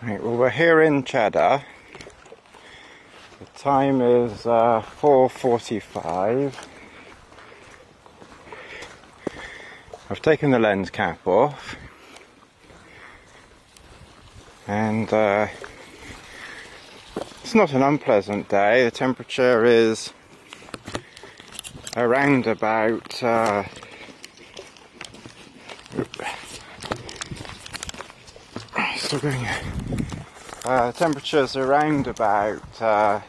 Right, well, we're here in Cheddar. The time is 4:45. I've taken the lens cap off, and it's not an unpleasant day. The temperature is around about the temperature's around about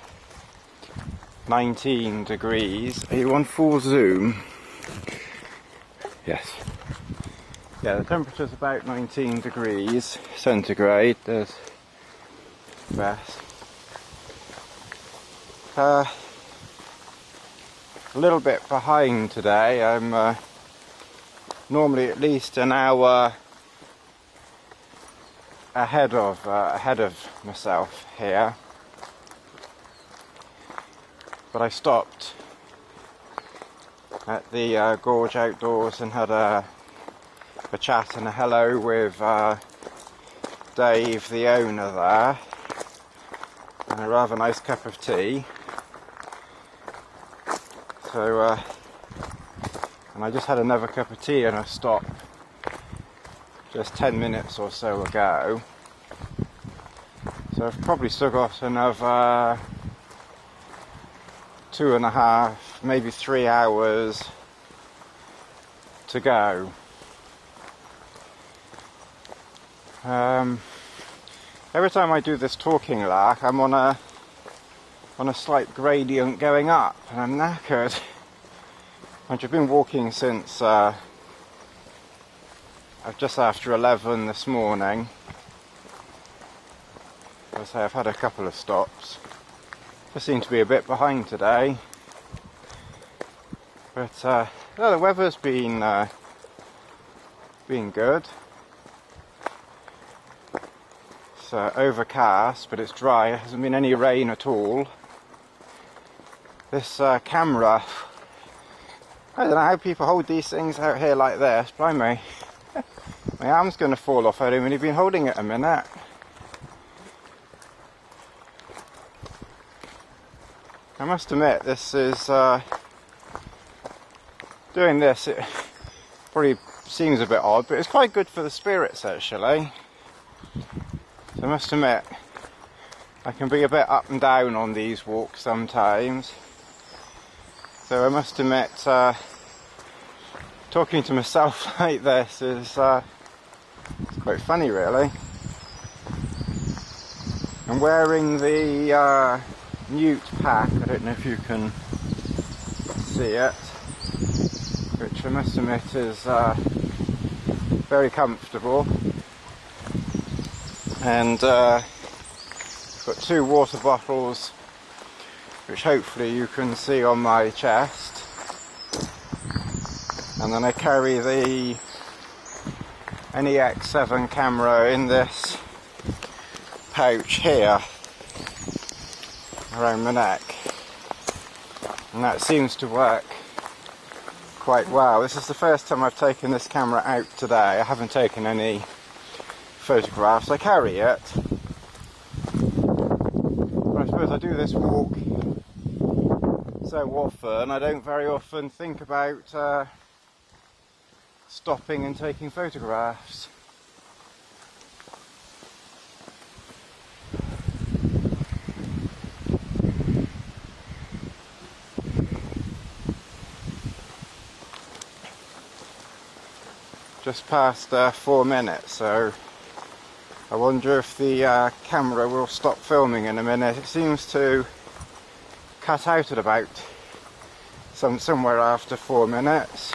19 degrees. Are you on full zoom? Yes. Yeah, the temperature's about 19 degrees centigrade. There's best. A little bit behind today. I'm normally at least an hour ahead of myself here, but I stopped at the gorge outdoors and had a chat and a hello with Dave, the owner there, and a rather nice cup of tea. So and I just had another cup of tea and a stop just 10 minutes or so ago. So I've probably still got another 2.5, maybe 3 hours to go. Every time I do this talking lark, I'm on a slight gradient going up, and I'm knackered. I've been walking since just after 11 this morning. As I say, I've had a couple of stops. I seem to be a bit behind today, but the weather's been good. It's overcast, but it's dry. There hasn't been any rain at all. This camera, I don't know how people hold these things out here like this. Blimey. My arm's going to fall off. I've only been holding it a minute. I must admit, this is doing this. It probably seems a bit odd, but it's quite good for the spirits actually. So I must admit, I can be a bit up and down on these walks sometimes. So I must admit, talking to myself like this is it's quite funny, really. I'm wearing the Newt pack. I don't know if you can see it, which I must admit is very comfortable. And got 2 water bottles, which hopefully you can see on my chest. And then I carry the NEX7 camera in this pouch here around my neck, and that seems to work quite well. This is the first time I've taken this camera out today. I haven't taken any photographs. I carry it, but I suppose I do this walk so often, I don't very often think about stopping and taking photographs. Just past 4 minutes, so I wonder if the camera will stop filming in a minute. It seems to cut out at about somewhere after 4 minutes.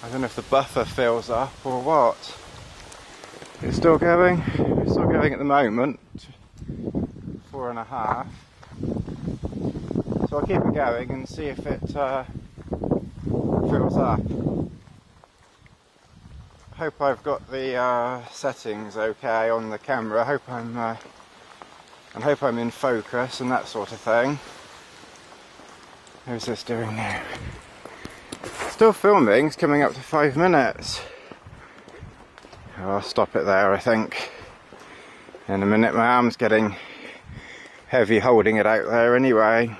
I don't know if the buffer fills up or what. It's still going. It's still going at the moment. 4.5. So I'll keep it going and see if it fills up. I hope I've got the settings okay on the camera. I hope I'm in focus and that sort of thing. How's this doing now? Still filming. It's coming up to 5 minutes. Oh, I'll stop it there, I think. In a minute, my arm's getting heavy holding it out there anyway.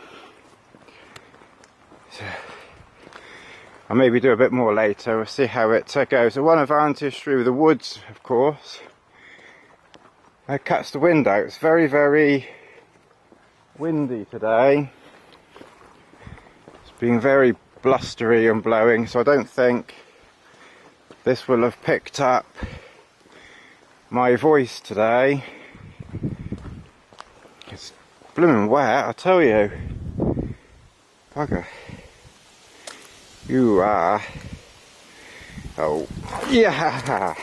So I'll maybe do a bit more later, we'll see how it goes. The one advantage through the woods, of course, it cuts the wind out. It's very, very windy today. It's been very blustery and blowing, so I don't think this will have picked up my voice today. It's blooming wet, I tell you. Bugger. You are. Oh, yeah.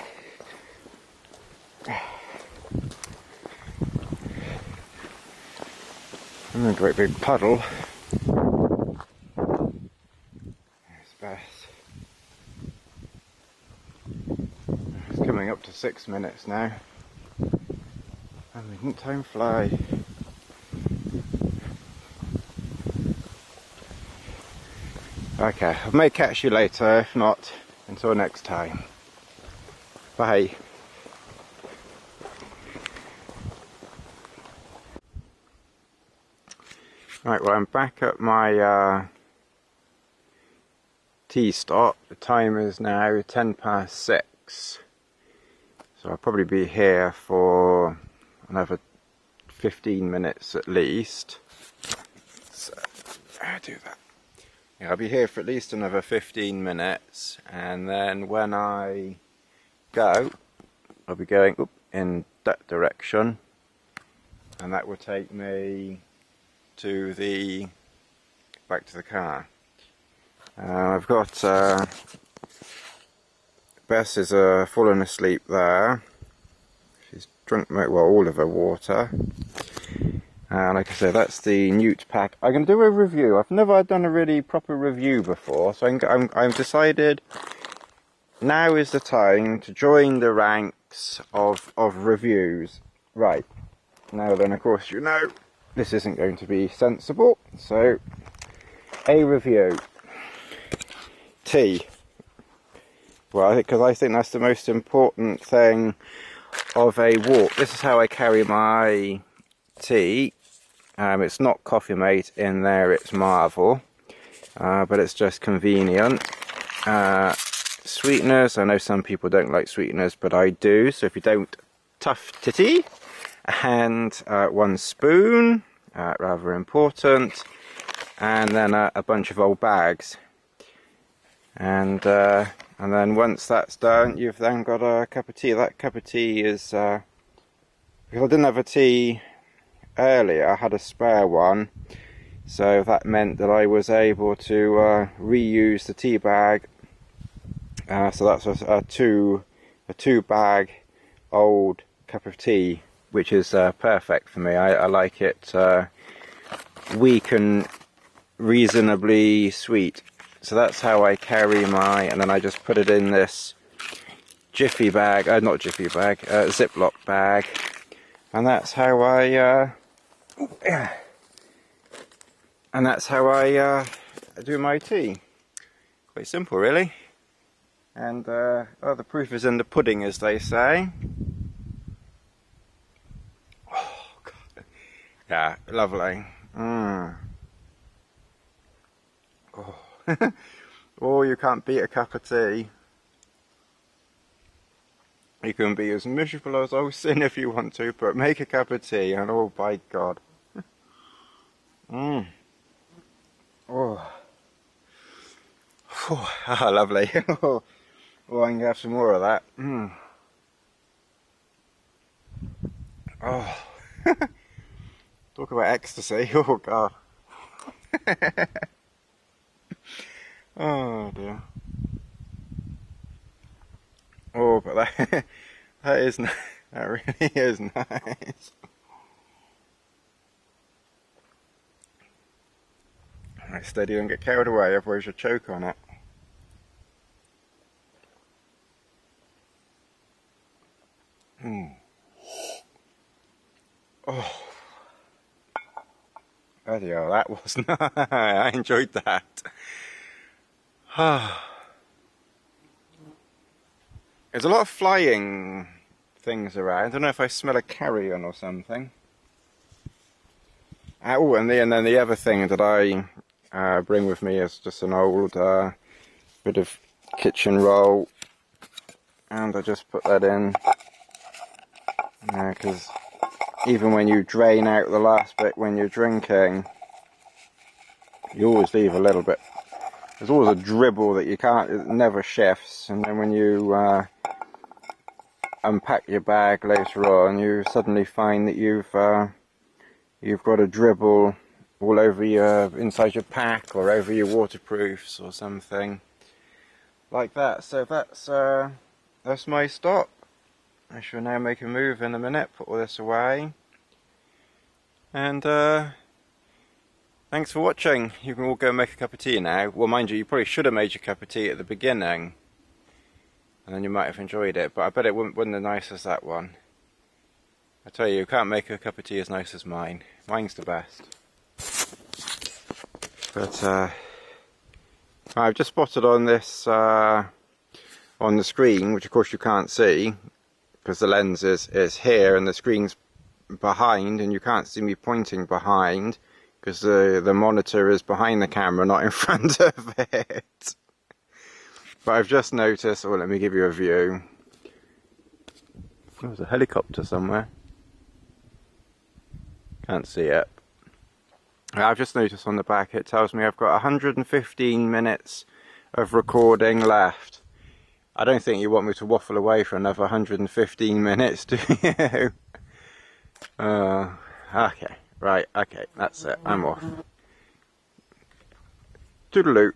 I'm in a great big puddle. There's Beth. It's coming up to 6 minutes now. And didn't time fly? Okay, I may catch you later, if not, until next time. Bye. Right, well, I'm back at my tea stop. The time is now 6:10. So I'll probably be here for another 15 minutes at least. So, I'll do that. Yeah, I'll be here for at least another 15 minutes, and then when I go, I'll be going in that direction, and that will take me to back to the car. I've got Bess is fallen asleep there. She's drunk all of her water. Like I said, that's the Newt pack. I'm going to do a review. I've never done a really proper review before, so I've decided now is the time to join the ranks of reviews. Right, now then, of course, you know, this isn't going to be sensible, so a review. Tea. Well, because I think that's the most important thing of a walk. This is how I carry my tea. It's not Coffee Mate in there, it's Marvel, but it's just convenient. Sweeteners, I know some people don't like sweeteners, but I do, so if you don't, tough titty. And 1 spoon, rather important, and then a bunch of old bags. And then once that's done, you've then got a cup of tea. That cup of tea is, because I didn't have a tea earlier, I had a spare one, so that meant that I was able to reuse the tea bag. So that's a two bag old cup of tea, which is perfect for me. I like it weak and reasonably sweet. So that's how I carry and then I just put it in this Jiffy bag, not Jiffy bag, Ziploc bag, and that's how I do my tea. Quite simple, really. And the proof is in the pudding, as they say. Oh, God. Yeah, lovely. Oh. Oh, you can't beat a cup of tea. You can be as miserable as old sin if you want to, but make a cup of tea, and oh, by God. Oh. Oh, lovely. Oh, I can have some more of that. Oh. Talk about ecstasy. Oh, God. Oh, dear. Oh, but that is nice. That really is nice. Right, steady, don't get carried away, otherwise you'll choke on it. Oh. Bloody hell, that was nice. I enjoyed that. There's a lot of flying things around. I don't know if I smell a carrion or something. Oh, and then the other thing that I bring with me is just an old bit of kitchen roll, and I just put that in, because even when you drain out the last bit when you're drinking, you always leave a little bit. There's always a dribble that you can't, it never shifts, and then when you unpack your bag later on, you suddenly find that you've got a dribble all over your, inside your pack or over your waterproofs or something like that. So that's my stop. I shall now make a move in a minute, put all this away, and thanks for watching. You can all go make a cup of tea now. Well, mind you probably should have made your cup of tea at the beginning, and then you might have enjoyed it, but I bet it wasn't as nice as that one. I tell you can't make a cup of tea as nice as mine. Mine's the best. But I've just spotted on this, on the screen, which of course you can't see, because the lens is here and the screen's behind, and you can't see me pointing behind, because the monitor is behind the camera, not in front of it. But I've just noticed, oh, let me give you a view. There's a helicopter somewhere. Can't see it. I've just noticed on the back it tells me I've got 115 minutes of recording left. I don't think you want me to waffle away for another 115 minutes, do you? Okay, right, okay, that's it, I'm off. Toodaloo.